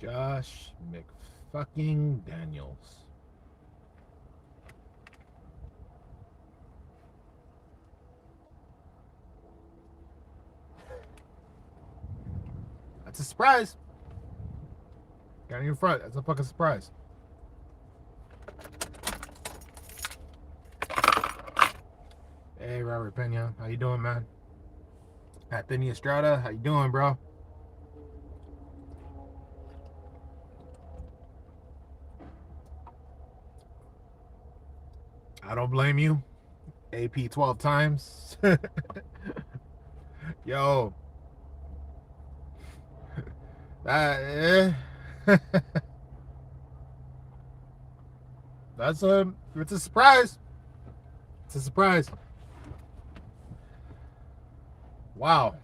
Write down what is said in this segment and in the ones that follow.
Josh McFucking Daniels. That's a surprise. Got in your front. That's a fucking surprise. Hey, Robert Pena. How you doing, man? Anthony Estrada. How you doing, bro? I don't blame you. AP 12 times. Yo. That, it's a surprise. It's a surprise. Wow.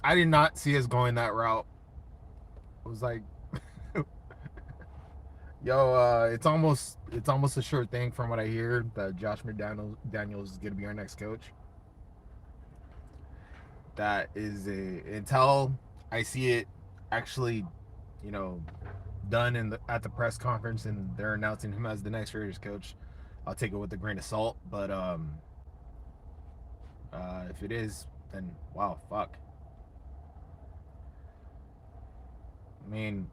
I did not see us going that route. It was like, yo, it's almost a sure thing from what I hear that Josh McDaniels is gonna be our next coach. That is until I see it actually, done at the press conference and they're announcing him as the next Raiders coach. I'll take it with a grain of salt, but if it is, then wow, fuck. I mean,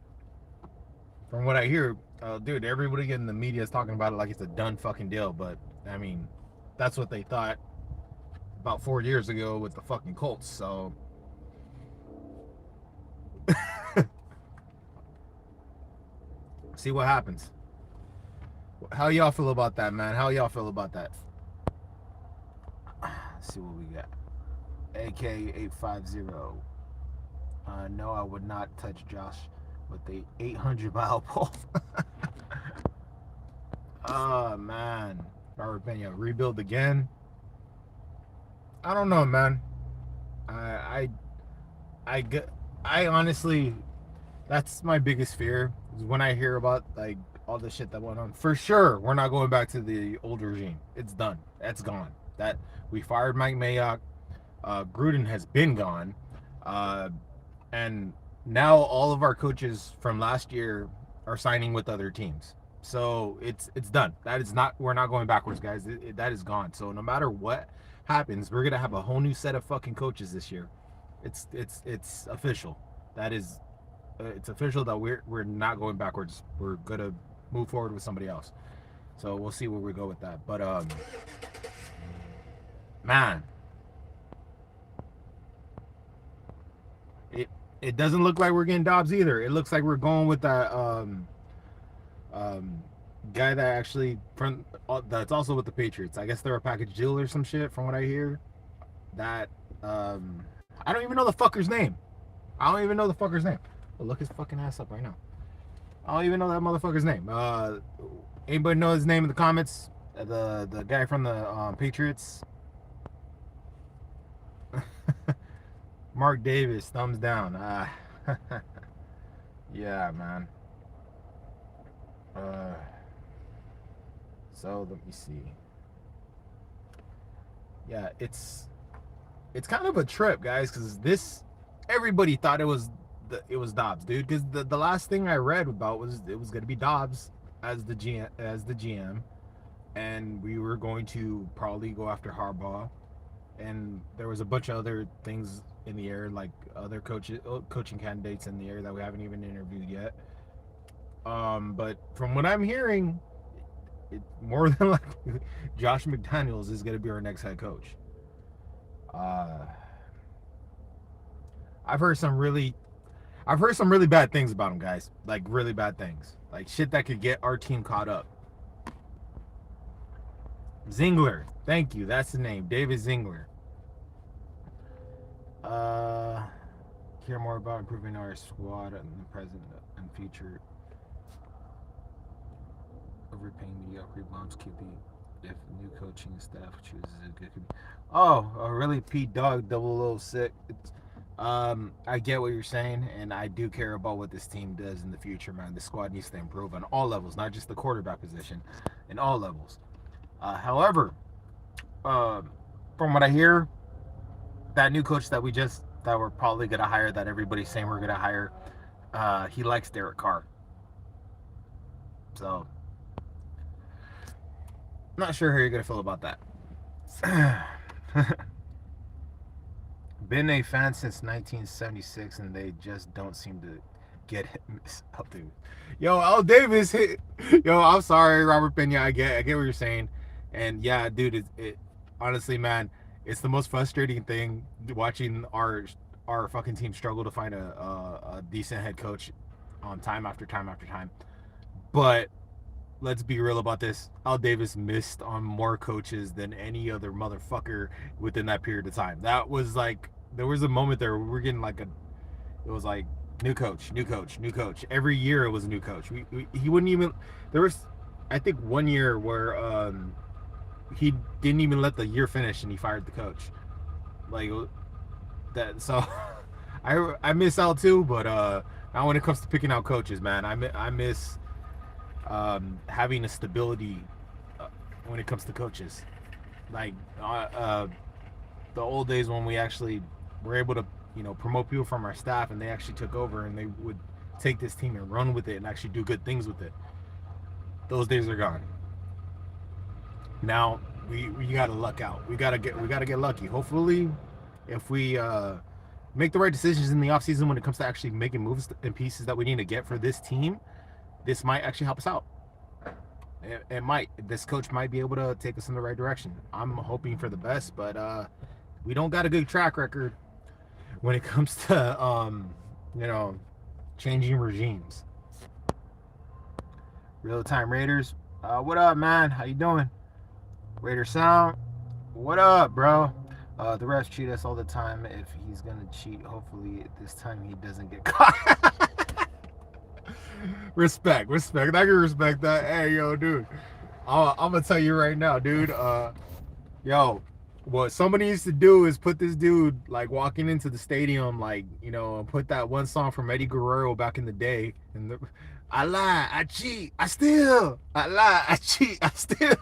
from what I hear, dude, everybody in the media is talking about it like it's a done fucking deal. But I mean, that's what they thought about 4 years ago with the fucking Colts. So see what happens. How y'all feel about that, man? How y'all feel about that? Let's see what we got. AK850. No, I would not touch Josh with the 800-mile pole. Oh, man. Robert Pena, rebuild again? I don't know, man. I honestly, that's my biggest fear is when I hear about like all the shit that went on. For sure, we're not going back to the old regime. It's done. That's gone. That we fired Mike Mayock. Gruden has been gone. And now all of our coaches from last year are signing with other teams. So it's done. That is not, we're not going backwards, guys. That is gone. So no matter what happens, we're gonna have a whole new set of fucking coaches this year. It's official. That is, it's official that we're not going backwards. We're gonna move forward with somebody else. So we'll see where we go with that. But man, it doesn't look like we're getting Dobbs either. It looks like we're going with that guy that actually that's also with the Patriots. I guess they're a package deal or some shit from what I hear. That I don't even know the fucker's name. I don't even know the fucker's name. But look his fucking ass up right now. I don't even know that motherfucker's name. Anybody know his name in the comments? The guy from the Patriots. Mark Davis, thumbs down. Yeah, man. So let me see. Yeah, it's kind of a trip, guys, because everybody thought it was Dobbs, dude. Because the last thing I read about was it was going to be Dobbs as the GM, and we were going to probably go after Harbaugh, and there was a bunch of other things in the air, like other coaching candidates in the air that we haven't even interviewed yet. But from what I'm hearing, more than likely, Josh McDaniels is going to be our next head coach. I've heard some really bad things about him, guys. Like really bad things, like shit that could get our team caught up. Zingler, thank you. That's the name, David Zingler. Hear more about improving our squad in the present and future. Overpaying mediocre bumps QB if new coaching staff chooses a good QB. Oh, really? Pete Dog 006. I get what you're saying, and I do care about what this team does in the future, man. The squad needs to improve on all levels, not just the quarterback position, in all levels. However, from what I hear, that new coach that we just that we're probably gonna hire, that everybody's saying we're gonna hire, he likes Derek Carr. So I'm not sure how you're gonna feel about that. Been a fan since 1976, and they just don't seem to get it. Miss Al Davis. Yo, Al Davis hit. Yo, I'm sorry, Robert Pena. I get what you're saying, and yeah, dude, it honestly, man, it's the most frustrating thing watching our fucking team struggle to find a decent head coach on time after time after time. But let's be real about this. Al Davis missed on more coaches than any other motherfucker within that period of time. That was like, there was a moment there where we were getting like it was like new coach, new coach, new coach. Every year it was a new coach. He wouldn't even, there was, I think one year where he didn't even let the year finish and he fired the coach. Like that, so I miss Al too, but now when it comes to picking out coaches, man, I miss having a stability when it comes to coaches. Like the old days when we actually were able to, promote people from our staff, and they actually took over and they would take this team and run with it and actually do good things with it. Those days are gone. Now we gotta luck out. We gotta get lucky. Hopefully, if we make the right decisions in the offseason when it comes to actually making moves and pieces that we need to get for this team, this might actually help us out. It might. This coach might be able to take us in the right direction. I'm hoping for the best, but we don't got a good track record when it comes to changing regimes. Real time Raiders. What up, man? How you doing? Raider Sound. What up, bro? The refs cheat us all the time. If he's gonna cheat, hopefully this time he doesn't get caught. Respect. I can respect that. Hey, yo, dude. I'm gonna tell you right now, dude. Yo, what somebody needs to do is put this dude like walking into the stadium, like, put that one song from Eddie Guerrero back in the day, and I lie, I cheat, I steal. I lie, I cheat, I steal.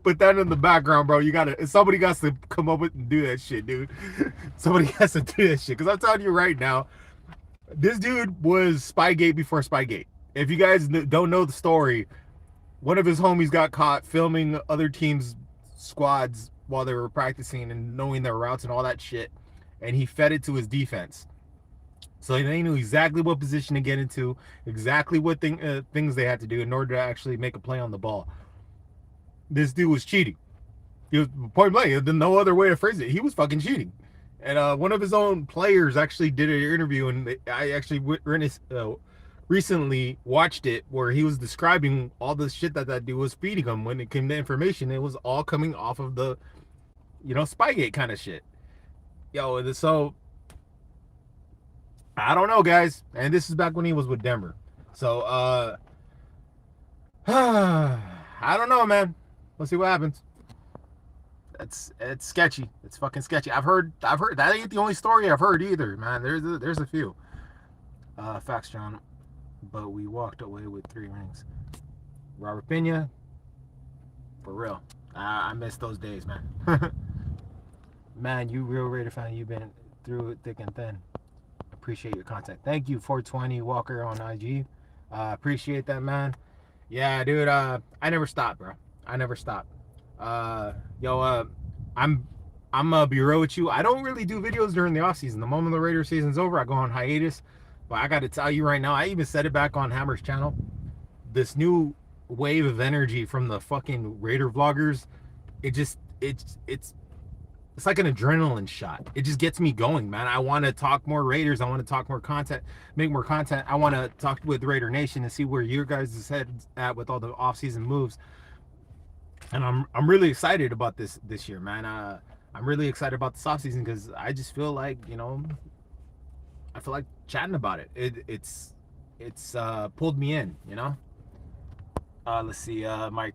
Put that in the background, bro. Somebody got to come up with and do that shit, dude. Somebody has to do that shit. Because I'm telling you right now, this dude was Spygate before Spygate. If you guys don't know the story, one of his homies got caught filming other teams' squads while they were practicing and knowing their routes and all that shit, and he fed it to his defense. So they knew exactly what position to get into, exactly what things they had to do in order to actually make a play on the ball. This dude was cheating. He was point blank. There's no other way to phrase it. He was fucking cheating. And one of his own players actually did an interview, and I actually recently watched it, where he was describing all the shit that dude was feeding him. When it came to information, it was all coming off of the, Spygate kind of shit. Yo, so I don't know, guys. And this is back when he was with Denver. So I don't know, man. Let's see what happens. It's sketchy. It's fucking sketchy. I've heard that ain't the only story I've heard either, man. There's a few. Facts, John. But we walked away with 3 rings. Robert Pena, for real. I miss those days, man. Man, you real Raider fan. You've been through it thick and thin. Appreciate your content. Thank you, 420 Walker on IG. Appreciate that, man. Yeah, dude. I never stop, bro. I never stop. I'm gonna be real with you. I don't really do videos during the off season. The moment the Raider season's over, I go on hiatus. But I got to tell you right now, I even said it back on Hammer's channel. This new wave of energy from the fucking Raider vloggers, it's like an adrenaline shot. It just gets me going, man. I want to talk more Raiders. I want to talk more content, make more content. I want to talk with Raider Nation and see where your guys' head's at with all the off-season moves. And I'm really excited about this year, man. I'm really excited about this offseason because I just feel like, I feel like chatting about it. It's pulled me in, Let's see. My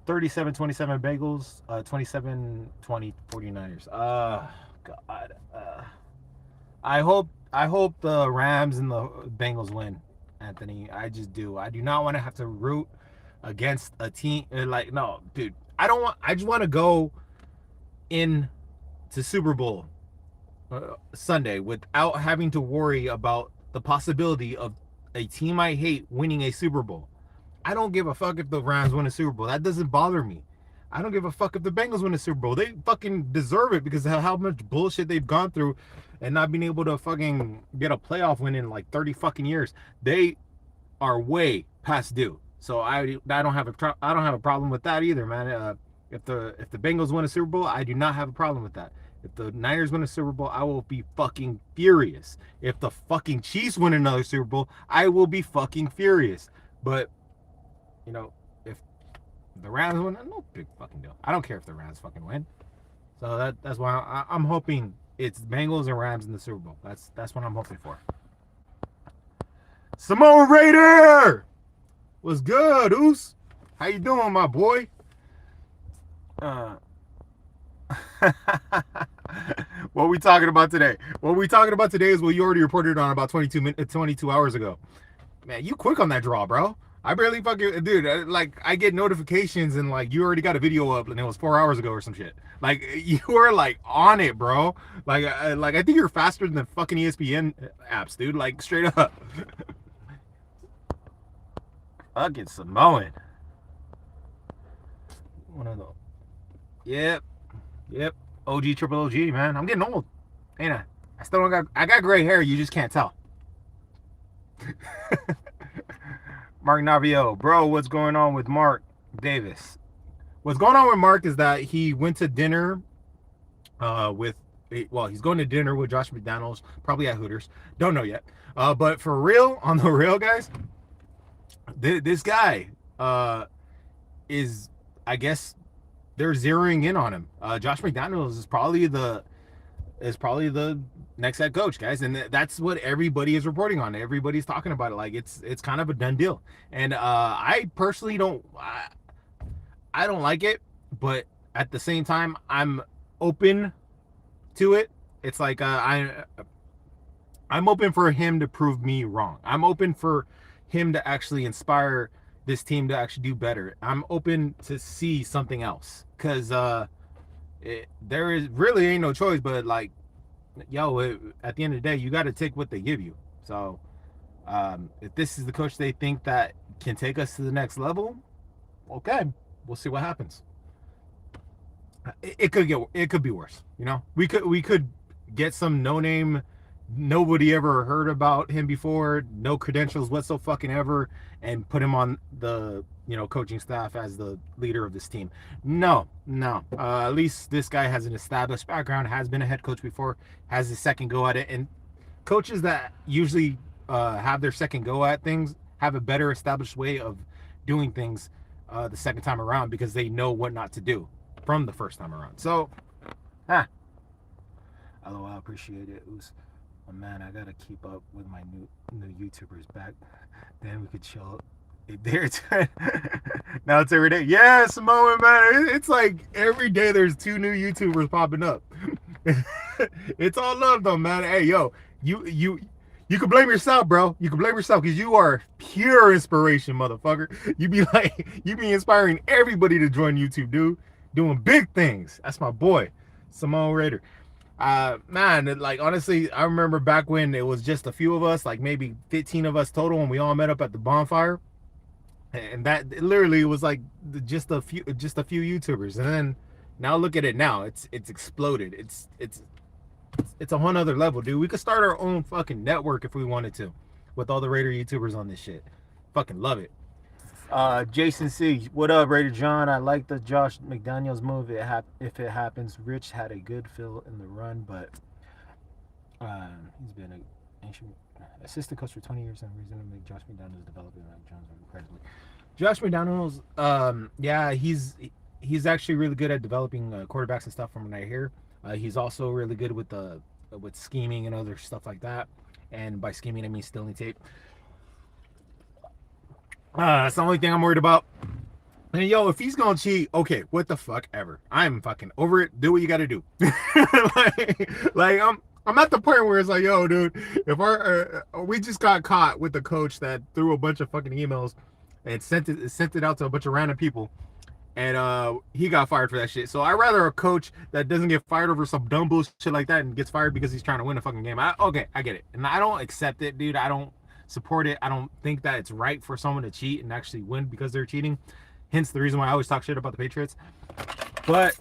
37-27 Bengals, 27-20 49ers. God. I hope the Rams and the Bengals win, Anthony. I just do. I do not want to have to root against a team no, dude. I just want to go in to Super Bowl Sunday without having to worry about the possibility of a team I hate winning a Super Bowl. I don't give a fuck if the Rams win a Super Bowl. That doesn't bother me. I don't give a fuck if the Bengals win a Super Bowl. They fucking deserve it because of how much bullshit they've gone through and not being able to fucking get a playoff win in like 30 fucking years. They are way past due. So I don't have a problem with that either, man. If the Bengals win a Super Bowl, I do not have a problem with that. If the Niners win a Super Bowl, I will be fucking furious. If the fucking Chiefs win another Super Bowl, I will be fucking furious. But you know, if the Rams win, no big fucking deal. I don't care if the Rams fucking win. So that's why I'm hoping it's Bengals and Rams in the Super Bowl. That's what I'm hoping for. Samoan Raider, what's good, Oos? How you doing, my boy? What we talking about today? What we talking about today is what you already reported on about 22 hours ago. Man, you quick on that draw, bro. I barely fucking, dude, like, I get notifications and, like, you already got a video up and it was 4 hours ago or some shit. Like, you were, like, on it, bro. Like, I think you're faster than the fucking ESPN apps, dude. Like, straight up. Fucking Samoan. One of those. Yep. OG, triple OG, man. I'm getting old. Ain't I? I still don't got, I got gray hair. You just can't tell. Mark Navio, bro, what's going on with Mark Davis? What's going on with Mark is that he went to dinner he's going to dinner with Josh McDaniels, probably at Hooters. Don't know yet. But for real, on the real, guys, this guy is, I guess, they're zeroing in on him. Josh McDaniels is probably the next head coach, guys, and that's what everybody is reporting on. Everybody's talking about it like it's kind of a done deal. And I personally don't like it, but at the same time, I'm open to it. It's like I'm open for him to prove me wrong. I'm open for him to actually inspire this team to actually do better. I'm open to see something else because there is really ain't no choice but, like, yo, at the end of the day, you got to take what they give you. So if this is the coach they think that can take us to the next level, okay, we'll see what happens. It could be worse. You know, we could get some no-name, nobody ever heard about him before, no credentials whatsoever, and put him on the coaching staff as the leader of this team. No. At least this guy has an established background, has been a head coach before, has his second go at it, and coaches that usually have their second go at things have a better established way of doing things the second time around because they know what not to do from the first time around. So, LOL, I appreciate it. Oh man, I gotta keep up with my new YouTubers back. Then we could chill. Now it's every day. Yeah, Samoan, man. It's like every day there's 2 new YouTubers popping up. It's all love though, man. Hey, yo, you can blame yourself, bro. You can blame yourself because you are pure inspiration, motherfucker. You be inspiring everybody to join YouTube, dude. Doing big things. That's my boy, Samoan Raider. Man, like, honestly, I remember back when it was just a few of us, like maybe 15 of us total, and we all met up at the bonfire, and that literally was like just a few YouTubers. And then now look at it now, it's exploded. It's a whole nother level, dude. We could start our own fucking network if we wanted to, with all the Raider YouTubers on this shit. Fucking love it. Jason C, what up, RAIDERJohn? I like the Josh McDaniels move. If it happens, Rich had a good feel in the run, but he's been an ancient assistant coach for 20 years, and reason to make Josh McDaniels developing like John's incredibly. Josh McDaniels, yeah, he's actually really good at developing quarterbacks and stuff from what I hear. He's also really good with scheming and other stuff like that. And by scheming, I mean stealing tape. That's the only thing I'm worried about. And yo, if he's gonna cheat, okay, what the fuck ever. I'm fucking over it. Do what you gotta do. like I'm at the point where it's like, yo, dude, if we just got caught with the coach that threw a bunch of fucking emails and sent it out to a bunch of random people, and he got fired for that shit. So I rather a coach that doesn't get fired over some dumb bullshit like that and gets fired because he's trying to win a fucking game. Okay, I get it, and I don't accept it, dude. I don't support it. I don't think that it's right for someone to cheat and actually win because they're cheating. Hence the reason why I always talk shit about the Patriots. But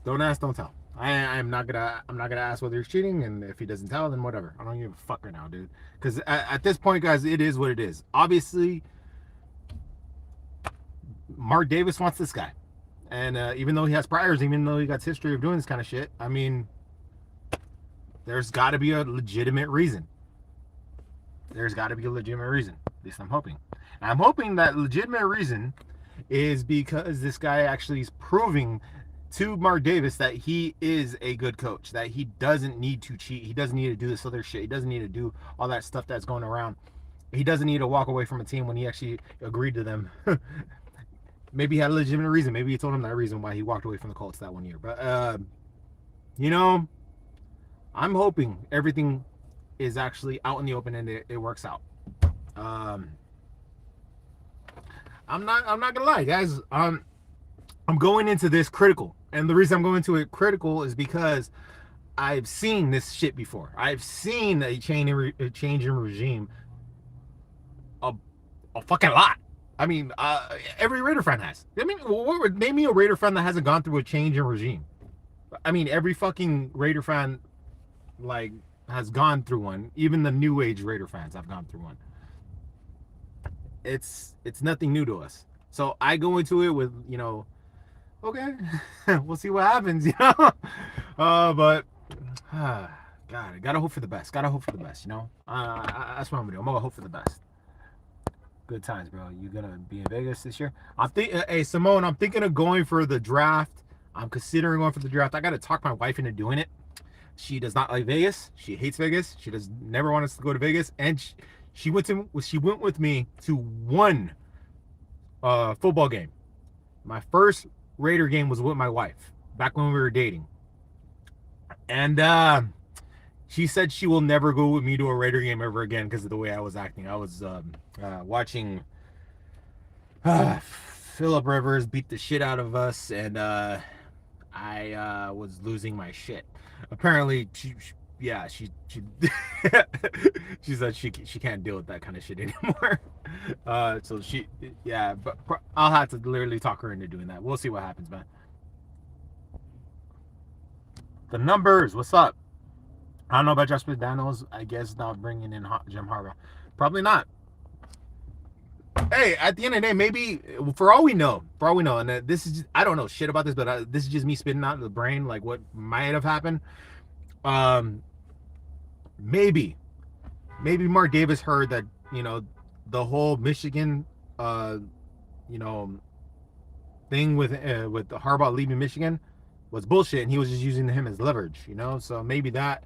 don't ask, don't tell. I'm not gonna ask whether he's cheating, and if he doesn't tell, then whatever. I don't give a fuck right now, dude. Because at this point, guys, it is what it is. Obviously, Mark Davis wants this guy, and even though he has priors, even though he got history of doing this kind of shit, I mean, there's got to be a legitimate reason. There's got to be a legitimate reason. At least I'm hoping. And I'm hoping that legitimate reason is because this guy actually is proving to Mark Davis that he is a good coach, that he doesn't need to cheat, he doesn't need to do this other shit, he doesn't need to do all that stuff that's going around, he doesn't need to walk away from a team when he actually agreed to them. Maybe he had a legitimate reason, maybe he told him that reason why he walked away from the Colts that one year. But you know, I'm hoping everything is actually out in the open and it works out. I'm not gonna lie, guys. I'm going into this critical, and the reason I'm going into it critical is because I've seen this shit before. I've seen a change in regime a fucking lot. I mean, every Raider fan has. I mean, name me a Raider fan that hasn't gone through a change in regime. I mean, every fucking Raider fan like has gone through one. Even the new age Raider fans have gone through one. It's nothing new to us. So I go into it with, you know, okay, we'll see what happens, you know. But God, I gotta hope for the best. Gotta hope for the best, you know. That's what I'm gonna do. I'm gonna hope for the best. Good times, bro. You gonna be in Vegas this year? Hey Simone, I'm thinking of going for the draft. I'm considering going for the draft. I gotta talk my wife into doing it. She does not like Vegas. She hates Vegas. She does never want us to go to Vegas, and she went with me to one football game. My first Raider game was with my wife back when we were dating, and she said she will never go with me to a Raider game ever again because of the way I was acting. I was watching Phillip Rivers beat the shit out of us, and I was losing my shit. Apparently, she she said she can't deal with that kind of shit anymore. So but I'll have to literally talk her into doing that. We'll see what happens, man. The numbers, what's up? I don't know about Josh McDaniels. I guess not bringing in Jim Harbaugh. Probably not. Hey, at the end of the day, maybe for all we know, and this is I don't know shit about this, but this is just me spitting out of the brain like what might have happened. Maybe Mark Davis heard that, you know, the whole Michigan you know, thing with Harbaugh leaving Michigan was bullshit, and he was just using him as leverage, you know. So maybe that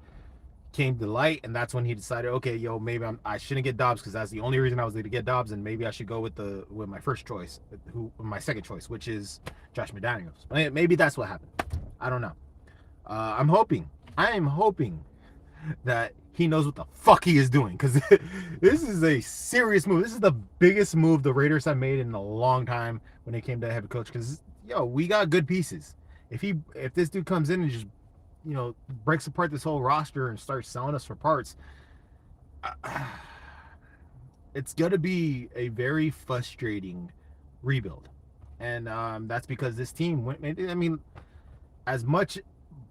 came to light, and that's when he decided, okay, yo, maybe I shouldn't get Dobbs because that's the only reason I was going to get Dobbs, and maybe I should go with my first choice, my second choice, which is Josh McDaniels. Maybe that's what happened. I don't know. I am hoping that he knows what the fuck he is doing, because this is a serious move. This is the biggest move the Raiders have made in a long time when it came to head coach. Because we got good pieces. If this dude comes in and just, you know, breaks apart this whole roster and starts selling us for parts, it's gonna be a very frustrating rebuild. And that's because this team went. I mean, as much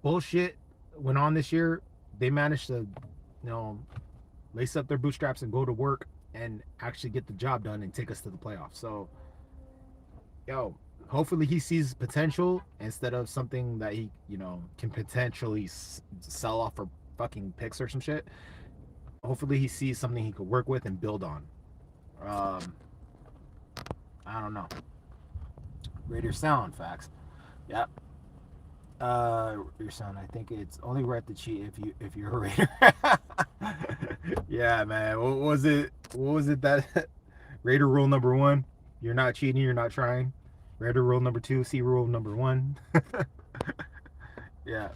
bullshit went on this year, they managed to, you know, lace up their bootstraps and go to work and actually get the job done and take us to the playoffs. So, hopefully he sees potential instead of something that he, you know, can potentially sell off for fucking picks or some shit. Hopefully he sees something he could work with and build on. I don't know. Raider sound facts. Yep. Your sound. I think it's only right to cheat if you're a Raider. Yeah, man. What was it that Raider rule number 1? You're not cheating. You're not trying. Raider rule number 2. See rule number 1. Yeah.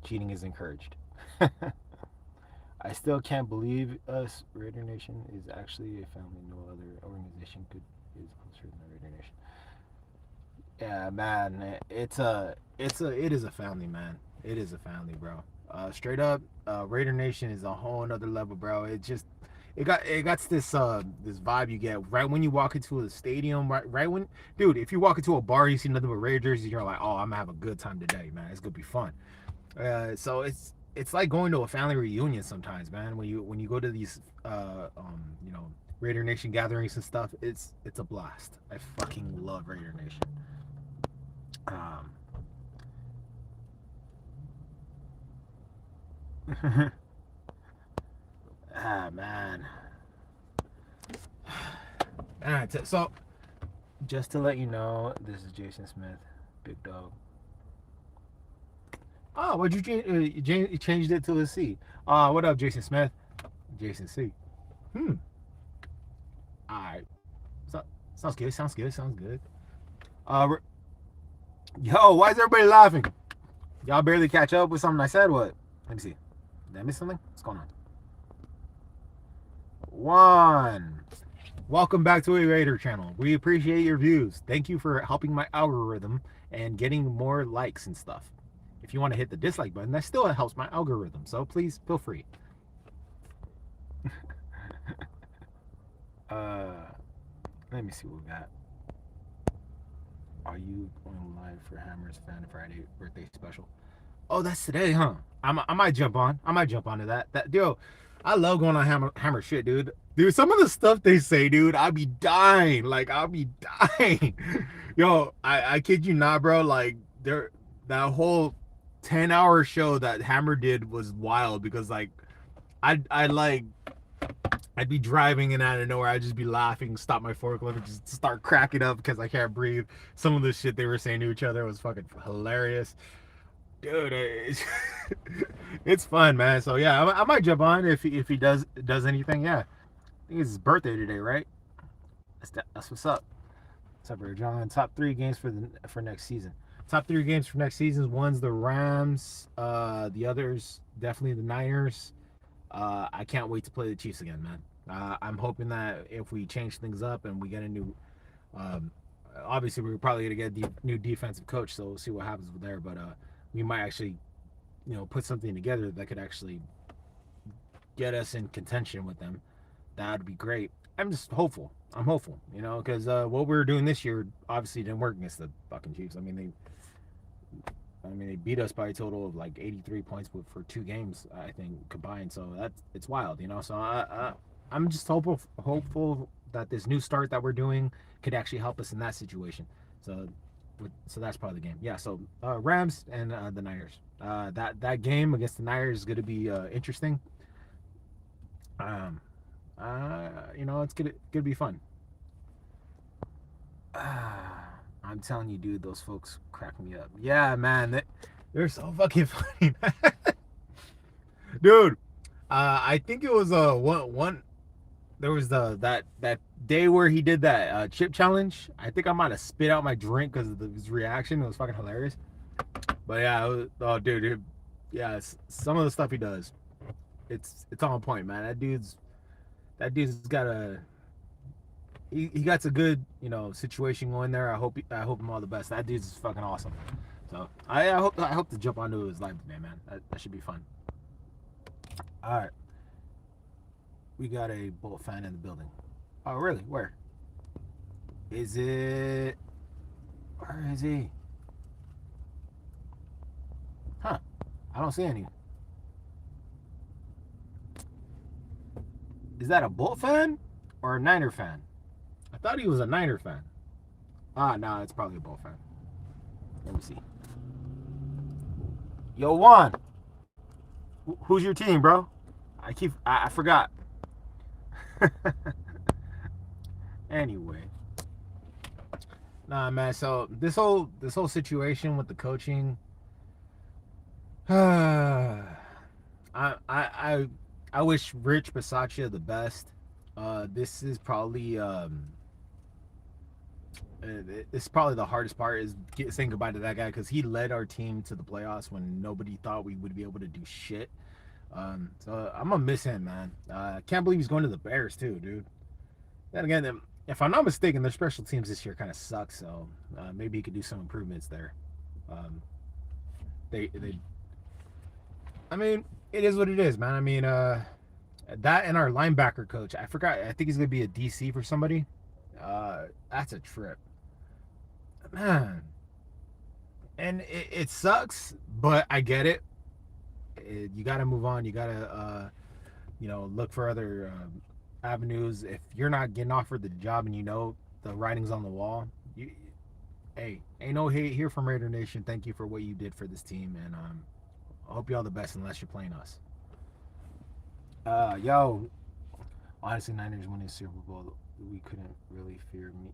Cheating is encouraged. I still can't believe us, Raider Nation, is actually a family no other organization could is closer than the Raider Nation. Yeah, man, it is a family, man. It is a family, bro. Straight up, Raider Nation is a whole another level, bro. It got this vibe you get right when you walk into the stadium, right when, dude, if you walk into a bar, you see nothing but Raiders, you're like, oh, I'm gonna have a good time today, man. It's gonna be fun. So it's like going to a family reunion sometimes, man. When you go to these Raider Nation gatherings and stuff, it's a blast. I fucking love Raider Nation. Um, man. So just to let you know, this is Jason Smith, Big Dog. Oh, what'd you change? You changed it to a C. What up, Jason Smith? Jason C. Hmm. All right. So, sounds good. Sounds good. Sounds good. Uh, yo, why is everybody laughing? Y'all barely catch up with something I said. What? Let me see. Did I miss something? What's going on? One. Welcome back to a Raider channel. We appreciate your views. Thank you for helping my algorithm and getting more likes and stuff. If you want to hit the dislike button, that still helps my algorithm. So please feel free. Let me see what we got. Are you going live for Hammer's Fan Friday birthday special? Oh, that's today, huh? I might jump on. I might jump onto that. I love going on Hammer shit, dude. Dude, some of the stuff they say, dude, I'll be dying. Like, I'll be dying. Yo, I kid you not, bro. Like, that whole 10-hour show that Hammer did was wild because, like, I'd be driving and out of nowhere, I'd just be laughing, stop my forklift, and just start cracking up because I can't breathe. Some of the shit they were saying to each other was fucking hilarious. Dude, it's fun, man. So yeah, I might jump on if he does anything. Yeah, I think it's his birthday today, right? That's what's up. What's up, RAIDERJohn? Top 3 games for next season. Top 3 games for next season. One's the Rams. The others definitely the Niners. I can't wait to play the Chiefs again, man. I'm hoping that if we change things up and we get a new, obviously we're probably gonna get a new defensive coach, so we'll see what happens there. But we might actually, put something together that could actually get us in contention with them. That'd be great. I'm just hopeful. I'm hopeful, because what we were doing this year obviously didn't work against the fucking Chiefs. I mean, they beat us by a total of like 83 points for 2 games, I think, combined. So it's wild, So I'm just hopeful that this new start that we're doing could actually help us in that situation. So that's part of the game. Yeah. So Rams and the Niners. That game against the Niners is going to be interesting. It's gonna be fun. I'm telling you, dude, those folks crack me up. Yeah, man, they're so fucking funny, man. Dude. I think it was one. There was that day where he did that chip challenge. I think I might have spit out my drink because of his reaction. It was fucking hilarious. But yeah, dude, yeah, some of the stuff he does, it's on point, man. That dude's got he got a good situation going there. I hope him all the best. That dude's fucking awesome. So I hope to jump onto his live today, man. That should be fun. All right, we got a Bolt fan in the building. Oh really? Where is it? Where is he? Huh? I don't see any. Is that a Bolt fan or a Niner fan? I thought he was a Niner fan. No, it's probably a Bolt fan. Let me see. Yo, Juan. Who's your team, bro? I forgot. Anyway. Nah, man. So this whole situation with the coaching, I wish Rich Bisaccia the best. This is probably it's probably the hardest part is saying goodbye to that guy because he led our team to the playoffs when nobody thought we would be able to do shit. So I'm gonna miss him, man. I can't believe he's going to the Bears too, dude. Then again, if I'm not mistaken, their special teams this year kind of suck. So maybe he could do some improvements there. Um, they I mean, it is what it is, man. I mean, that and our linebacker coach, I forgot. I think he's gonna be a DC for somebody. That's a trip, man. And it sucks, but I get it. You got to move on. You got to, look for other avenues. If you're not getting offered the job and you know the writing's on the wall, hey, ain't no hate here from Raider Nation. Thank you for what you did for this team, and I hope you all the best unless you're playing us. Yo, honestly, Niners winning Super Bowl, we couldn't really fear me.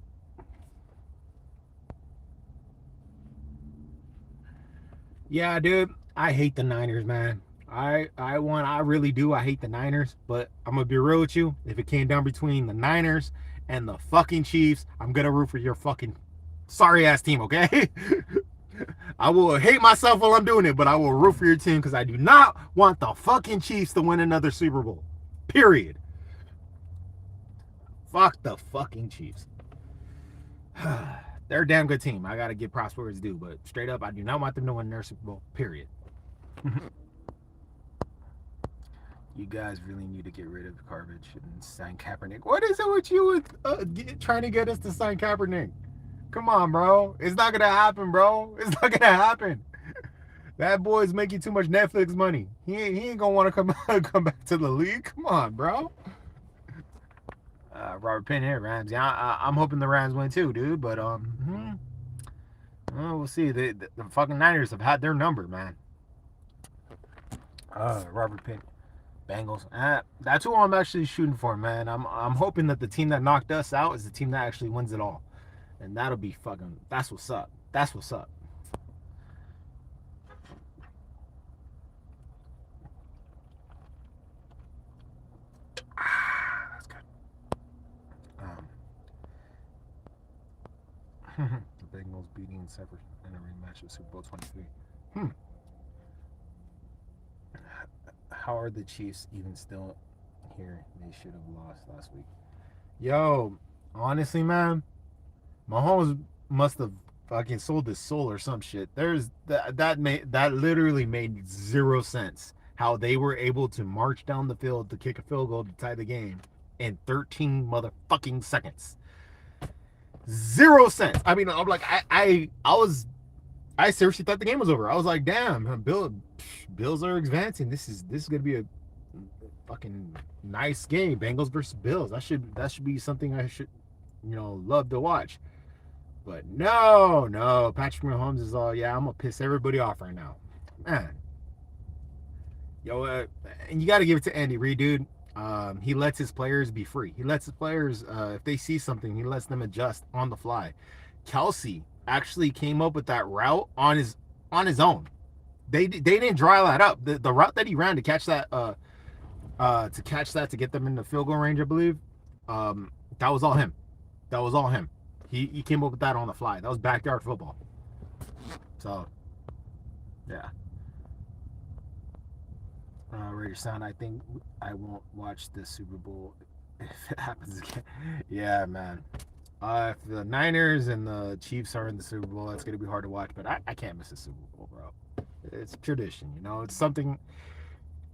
Yeah, dude, I hate the Niners, man. I really do. I hate the Niners, but I'm gonna be real with you. If it came down between the Niners and the fucking Chiefs, I'm gonna root for your fucking sorry ass team, okay? I will hate myself while I'm doing it, but I will root for your team because I do not want the fucking Chiefs to win another Super Bowl. Period. Fuck the fucking Chiefs. They're a damn good team. I gotta give props where it's due, but straight up, I do not want them to win their Super Bowl. Period. You guys really need to get rid of garbage and sign Kaepernick. What is it with you with trying to get us to sign Kaepernick? Come on, bro. It's not gonna happen, bro. It's not gonna happen. That boy's making too much Netflix money. He ain't gonna want to come back to the league. Come on, bro. Robert Penn here, Rams. Yeah, I'm hoping the Rams win too, dude. But we'll see. The fucking Niners have had their number, man. Robert Penn, Bengals. That's who I'm actually shooting for, man. I'm hoping that the team that knocked us out is the team that actually wins it all, and that'll be fucking. That's what's up. That's what's up. That's good. The Bengals beating Sever in a rematch of Super Bowl 23. How are the Chiefs even still here? They should have lost last week. Yo, honestly, man, Mahomes must have fucking sold his soul or some shit. There's that literally made zero sense. How they were able to march down the field to kick a field goal to tie the game in 13 motherfucking seconds. Zero sense. I mean, I'm like, I seriously thought the game was over. I was like, damn, Bills are advancing. This is gonna be a fucking nice game. Bengals versus Bills. That should be something I should, love to watch. But no, Patrick Mahomes is all, yeah, I'm gonna piss everybody off right now, man. Yo, and you got to give it to Andy Reid, dude. He lets his players be free. He lets his players, if they see something, he lets them adjust on the fly. Kelsey actually came up with that route on his own. They didn't draw that up. The route that he ran to catch that to get them in the field goal range, I believe. That was all him. That was all him. He came up with that on the fly. That was backyard football. So, yeah. Raider Sound, I think I won't watch the Super Bowl if it happens again. Yeah, man. If the Niners and the Chiefs are in the Super Bowl, that's going to be hard to watch, but I can't miss the Super Bowl, bro. It's tradition, It's something.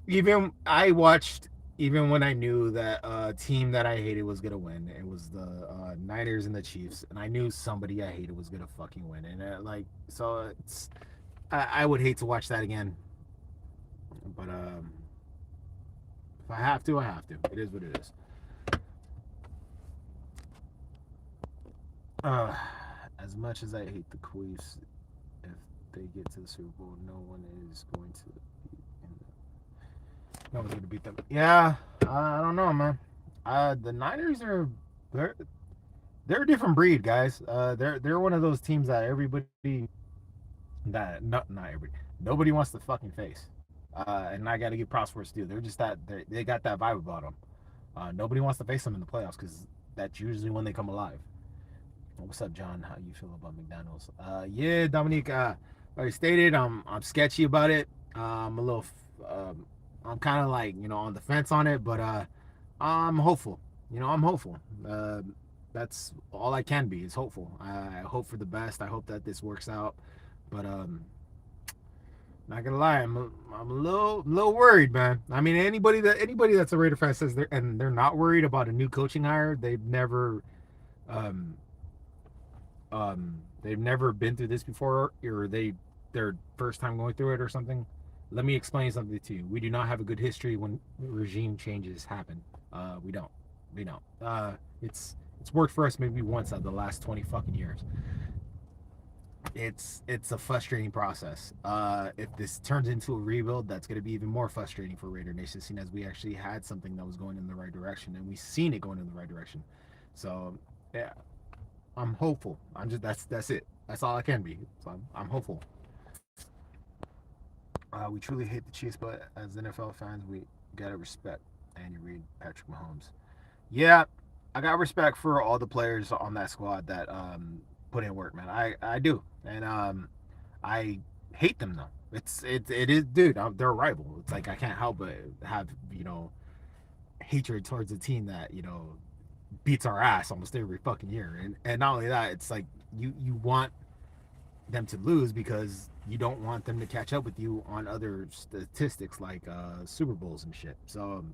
Even I watched, even when I knew that team that I hated was going to win. It was the Niners and the Chiefs, and I knew somebody I hated was going to fucking win. And, so it's. I would hate to watch that again. But if I have to, I have to. It is what it is. As much as I hate the Chiefs, if they get to the Super Bowl, no one is going to no one's going to beat them. Yeah, I don't know, man. The Niners are they're a different breed, guys. They're one of those teams that everybody that not everybody nobody wants to fucking face. And I got to give props for it too. They're just they got that vibe about them. Nobody wants to face them in the playoffs because that's usually when they come alive. What's up, John? How you feel about McDonald's? Yeah, Dominique. Like I stated, I'm sketchy about it. I'm a little. I'm kind of like on the fence on it, but I'm hopeful. I'm hopeful. That's all I can be is hopeful. I hope for the best. I hope that this works out. But not gonna lie, I'm a little worried, man. I mean, anybody that's a Raider fan says they're not worried about a new coaching hire. Um they've never been through this before, or their first time going through it or something. Let me explain something to you. We do not have a good history when regime changes happen. We don't. We don't. It's worked for us maybe once out of the last 20 fucking years. It's a frustrating process. If this turns into a rebuild, that's going to be even more frustrating for Raider Nation, seeing as we actually had something that was going in the right direction, and we've seen it going in the right direction. So, yeah, I'm hopeful. That's it. That's all I can be. So I'm hopeful. We truly hate the Chiefs, but as NFL fans, we gotta respect Andy Reid, Patrick Mahomes. Yeah, I got respect for all the players on that squad that put in work, man. I do, and I hate them though. It is, dude. They're a rival. It's like I can't help but have hatred towards a team that beats our ass almost every fucking year, and not only that, it's like you want them to lose because you don't want them to catch up with you on other statistics like Super Bowls and shit. So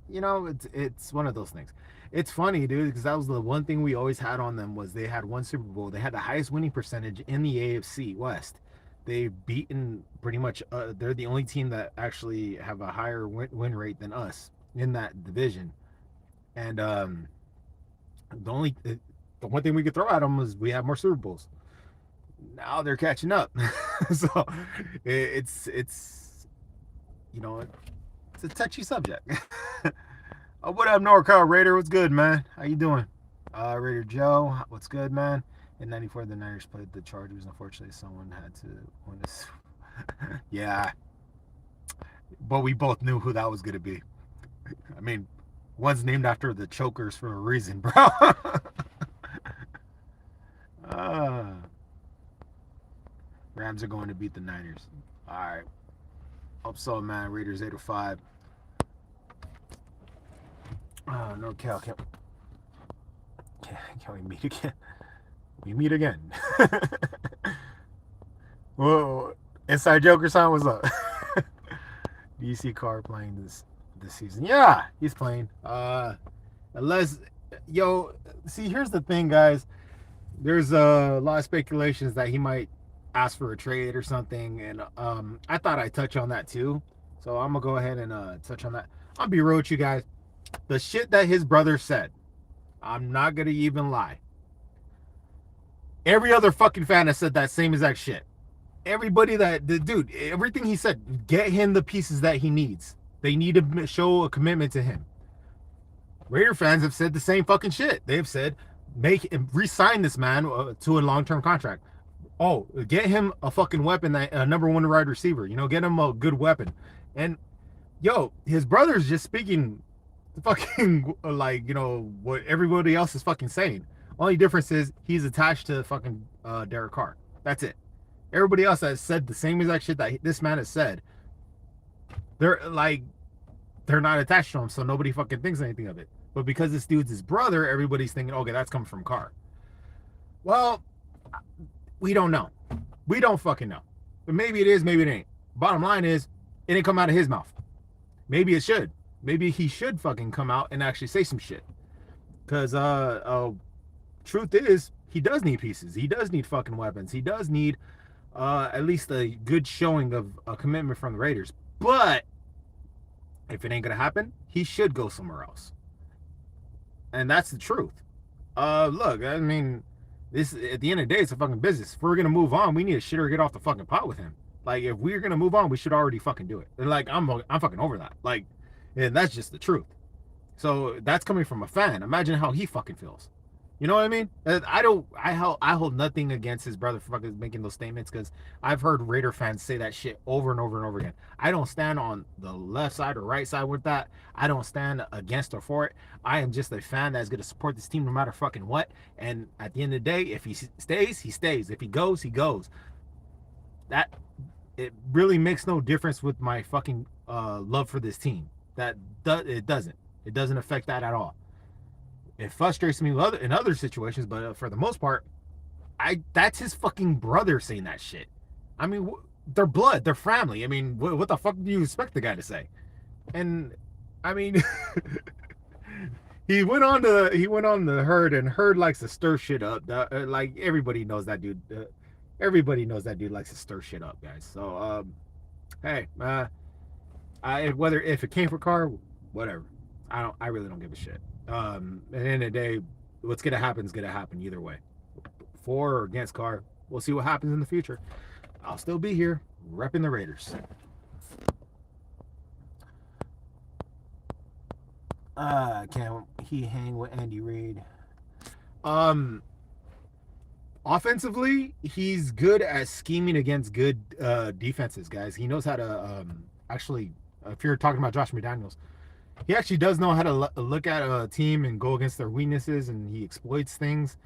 it's one of those things. It's funny, dude, because that was the one thing we always had on them was they had one Super Bowl. They had the highest winning percentage in the AFC West. They've beaten pretty much. They're the only team that actually have a higher win rate than us in that division. And the one thing we could throw at them is we have more Super Bowls. Now they're catching up, so it's you know it's a touchy subject. What up, NorCal Raider? What's good, man? How you doing? Raider Joe, what's good, man? In '94, the Niners played the Chargers. Unfortunately, someone had to win this. Yeah, but we both knew who that was gonna be. I mean, one's named after the Chokers for a reason, bro. uh, Rams are going to beat the Niners. All right. Hope so, man. Raiders 805. Oh, no, Cal. Can we meet again? We meet again. Whoa. Inside Joker sign, what's up? DC Carr playing this season. Yeah, he's playing. Unless, see, here's the thing, guys. There's a lot of speculations that he might ask for a trade or something, and I thought I'd touch on that too. So I'm gonna go ahead and touch on that. I'll be real with you guys. The shit that his brother said, I'm not gonna even lie. Every other fucking fan has said that same exact shit. Everybody dude, everything he said, get him the pieces that he needs. They need to show a commitment to him. Raider fans have said the same fucking shit. They've said, re-sign this man to a long-term contract. Oh, get him a fucking weapon, a number one wide receiver. Get him a good weapon. And his brother's just speaking fucking like what everybody else is fucking saying. Only difference is he's attached to fucking Derek Carr. That's it. Everybody else has said the same exact shit that this man has said. They're not attached to him, so nobody fucking thinks anything of it. But because this dude's his brother, everybody's thinking, okay, that's coming from Carr. Well, we don't know. We don't fucking know. But maybe it is, maybe it ain't. Bottom line is, it didn't come out of his mouth. Maybe it should. Maybe he should fucking come out and actually say some shit. Because truth is, he does need pieces. He does need fucking weapons. He does need at least a good showing of a commitment from the Raiders. But if it ain't gonna happen, he should go somewhere else. And that's the truth. Look, I mean, this at the end of the day, it's a fucking business. If we're gonna move on, we need to shit or get off the fucking pot with him. Like, if we're gonna move on, we should already fucking do it. And like, I'm fucking over that. Like, and that's just the truth. So that's coming from a fan. Imagine how he fucking feels. You know what I mean? I hold nothing against his brother for fucking making those statements, because I've heard Raider fans say that shit over and over and over again. I don't stand on the left side or right side with that. I don't stand against or for it. I am just a fan that's gonna support this team no matter fucking what. And at the end of the day, if he stays, he stays. If he goes, he goes. That it really makes no difference with my fucking love for this team. It doesn't affect that at all. It frustrates me in other situations, but for the most part, that's his fucking brother saying that shit. I mean, they're blood, they're family. I mean, what the fuck do you expect the guy to say? And I mean, he went on the Herd, and Herd likes to stir shit up. Like everybody knows that dude. Everybody knows that dude likes to stir shit up, guys. So hey, whether if it came for Carr, whatever. I really don't give a shit. At the end of the day, what's gonna happen is gonna happen either way. For or against Carr, we'll see what happens in the future. I'll still be here repping the Raiders. Can he hang with Andy Reid? Offensively, he's good at scheming against good defenses, guys. He knows how to actually, if you're talking about Josh McDaniels, he actually does know how to look at a team and go against their weaknesses, and he exploits things.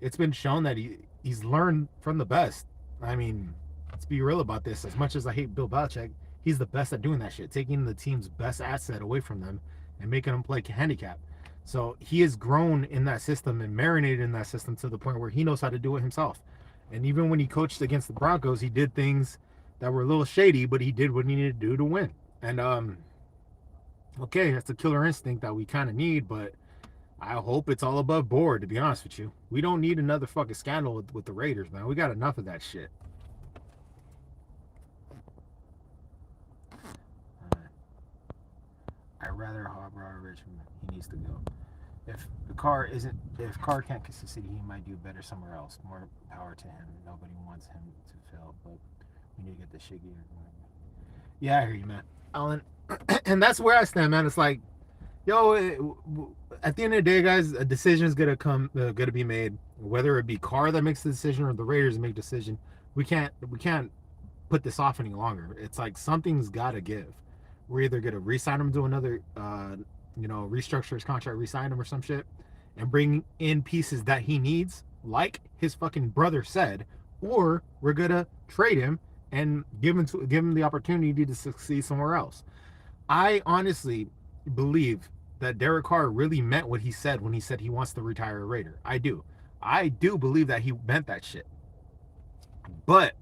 It's been shown that he's learned from the best. I mean, let's be real about this. As much as I hate Bill Belichick, he's the best at doing that shit, taking the team's best asset away from them and making them play handicap. So he has grown in that system and marinated in that system to the point where he knows how to do it himself. And even when he coached against the Broncos, he did things that were a little shady, but he did what he needed to do to win. And okay, that's a killer instinct that we kind of need, but I hope it's all above board, to be honest with you. We don't need another fucking scandal with the Raiders, man. We got enough of that shit. I'd rather Harbaugh or Richmond. He needs to go. If Carr can't succeed, he might do better somewhere else. More power to him. Nobody wants him to fail, but we need to get the shit gear. Yeah, I hear you, man. Alan, and that's where I stand, man. It's like, yo, at the end of the day, guys, a decision is gonna be made. Whether it be Carr that makes the decision or the Raiders make the decision, we can't put this off any longer. It's like something's got to give. We're either gonna re-sign him to another, restructure his contract, re-sign him or some shit, and bring in pieces that he needs, like his fucking brother said, or we're gonna trade him and give him the opportunity to succeed somewhere else. I honestly believe that Derek Carr really meant what he said when he said he wants to retire a Raider. I do believe that he meant that shit. But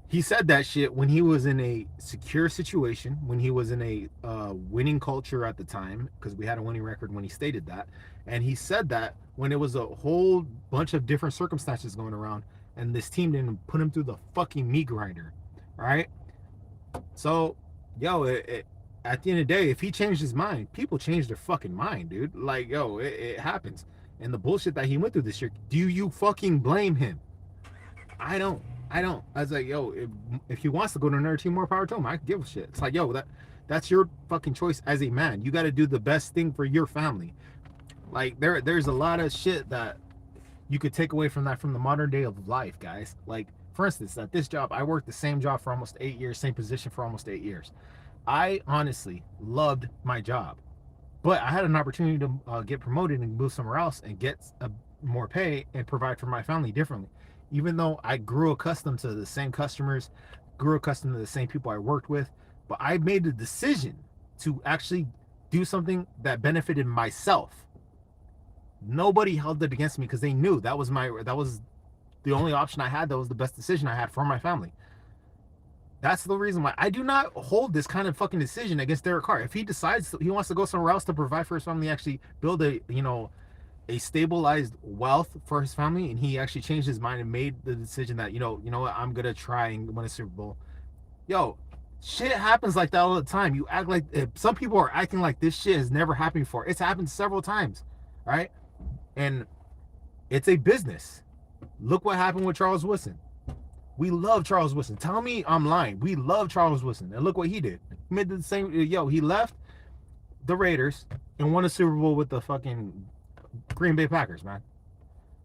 he said that shit when he was in a secure situation, when he was in a winning culture at the time, because we had a winning record when he stated that. And he said that when it was a whole bunch of different circumstances going around, and this team didn't put him through the fucking meat grinder, right? So, yo, at the end of the day, if he changed his mind, people change their fucking mind, dude. Like, yo, it happens. And the bullshit that he went through this year, do you fucking blame him? I don't. I was like, yo, if he wants to go to another team, more power to him. I can give a shit. It's like, yo, that's your fucking choice as a man. You got to do the best thing for your family. Like, there's a lot of shit that you could take away from that, from the modern day of life, guys. Like, for instance, at this job, I worked the same job for almost 8 years, same position for almost 8 years. I honestly loved my job, but I had an opportunity to get promoted and move somewhere else and get more pay and provide for my family differently. Even though I grew accustomed to the same customers, grew accustomed to the same people I worked with, but I made the decision to actually do something that benefited myself. Nobody held it against me because they knew that was the only option I had. That was the best decision I had for my family. That's the reason why I do not hold this kind of fucking decision against Derek Carr. If he decides he wants to go somewhere else to provide for his family, actually build a stabilized wealth for his family, and he actually changed his mind and made the decision that, you know what, I'm gonna try and win a Super Bowl. Yo, shit happens like that all the time. You act like, some people are acting like this shit has never happened before. It's happened several times, right? And it's a business. Look what happened with Charles Woodson. We love Charles Woodson. Tell me I'm lying. We love Charles Woodson. And look what he did. He made the same. He left the Raiders and won a Super Bowl with the fucking Green Bay Packers, man.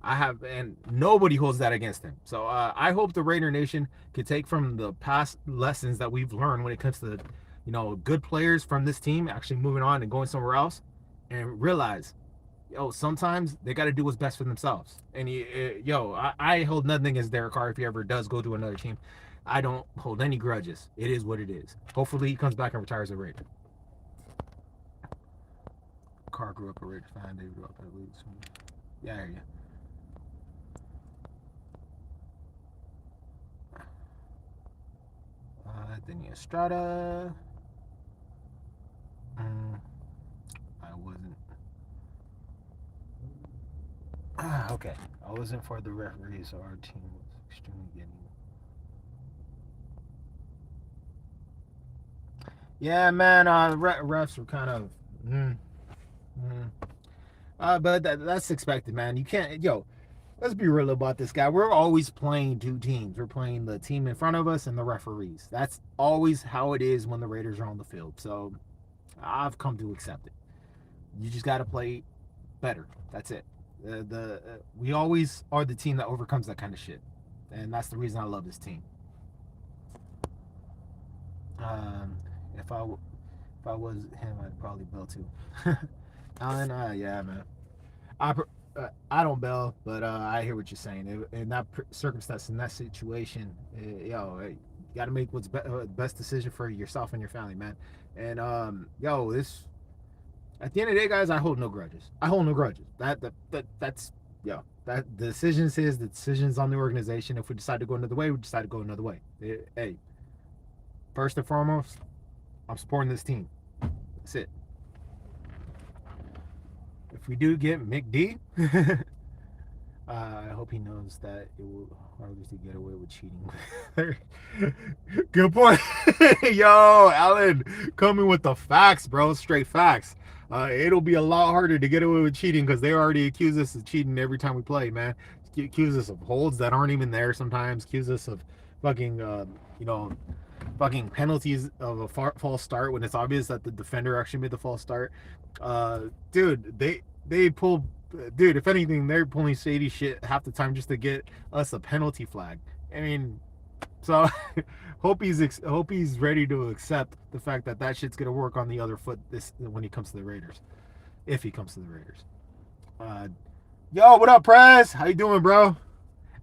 And nobody holds that against him. So I hope the Raider Nation can take from the past lessons that we've learned when it comes to, good players from this team actually moving on and going somewhere else, and realize, sometimes they got to do what's best for themselves. And I hold nothing against Derek Carr if he ever does go to another team. I don't hold any grudges. It is what it is. Hopefully he comes back and retires a Raider. car grew up a Raiders fan. They grew up at least. Yeah, I hear you. Then Estrada. I wasn't. Okay. I wasn't for the referees, so our team was extremely getting. Yeah, man. Refs were kind of. But that's expected, man. You can't. Yo, let's be real about this guy. We're always playing two teams. We're playing the team in front of us and the referees. That's always how it is when the Raiders are on the field. So I've come to accept it. You just got to play better. That's it. We always are the team that overcomes that kind of shit, and that's the reason I love this team. If I was him, I'd probably bail too. Alan, yeah, man. I don't bail, but I hear what you're saying. In that circumstance, in that situation, you got to make what's best decision for yourself and your family, man. And this. At the end of the day, guys, I hold no grudges. That's that the decisions is the decisions on the organization. If we decide to go another way, we decide to go another way. Hey, first and foremost, I'm supporting this team. That's it. If we do get McD, I hope he knows that it will hardly to get away with cheating. Good point. Yo, Alan, coming with the facts, bro. Straight facts. It'll be a lot harder to get away with cheating because they already accuse us of cheating every time we play, man. Accuse us of holds that aren't even there sometimes. Accuse us of fucking, fucking penalties of a false start when it's obvious that the defender actually made the false start. Dude, they pull. Dude, if anything, they're pulling shady shit half the time just to get us a penalty flag. I mean, so hope he's ready to accept the fact that shit's gonna work on the other foot when he comes to the Raiders, if he comes to the Raiders. Yo, what up, Prez? How you doing, bro?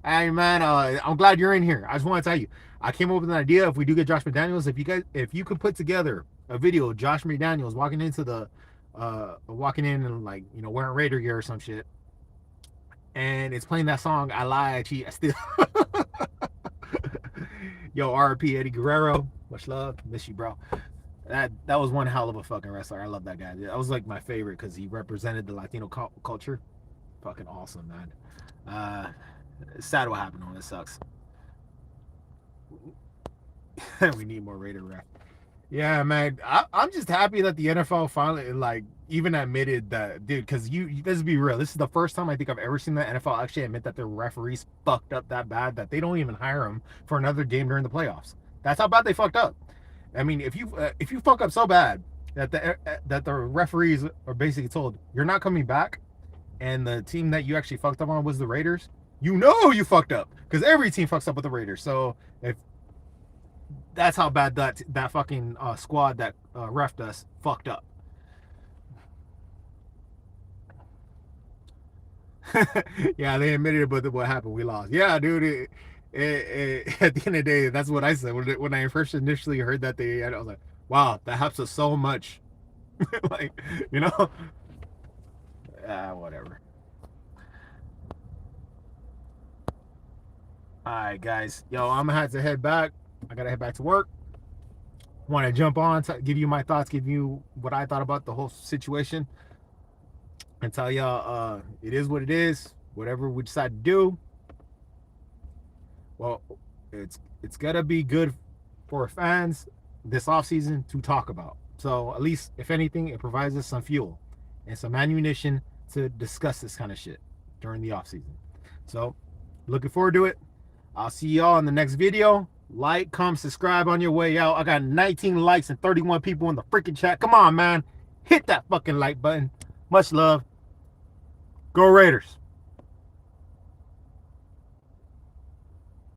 Hey, man, I'm glad you're in here. I just want to tell you, I came up with an idea. If we do get Josh McDaniels, if you could put together a video of Josh McDaniels walking in and like, wearing Raider gear or some shit, and it's playing that song I Lie, I Cheat, I Steal. Yo, RP Eddie Guerrero, much love, miss you, bro. That was one hell of a fucking wrestler. I love that guy. That was like my favorite because he represented the Latino culture. Fucking awesome, man. It's sad what happened on this. Sucks. We need more Raider ref. Yeah, man. I'm just happy that the NFL finally, like, even admitted that, dude, because let's be real. This is the first time I think I've ever seen the NFL actually admit that their referees fucked up that bad that they don't even hire them for another game during the playoffs. That's how bad they fucked up. I mean, if you fuck up so bad that the referees are basically told you're not coming back, and the team that you actually fucked up on was the Raiders, you fucked up because every team fucks up with the Raiders. So if that's how bad that fucking squad that refed us fucked up. Yeah, they admitted it, but what happened? We lost. Yeah, dude. At the end of the day, that's what I said when I first initially heard that I was like, wow, that helps us so much. Like, whatever. All right, guys. Yo, I'm gonna have to head back. I gotta head back to work. Want to jump on, give you my thoughts, give you what I thought about the whole situation, and tell y'all it is what it is. Whatever we decide to do, well, it's gotta be good for fans this offseason to talk about. So at least, if anything, it provides us some fuel and some ammunition to discuss this kind of shit during the offseason. So looking forward to it. I'll see y'all in the next video. Like, comment, subscribe on your way out. I got 19 likes and 31 people in the freaking chat. Come on, man. Hit that fucking like button. Much love. Go Raiders.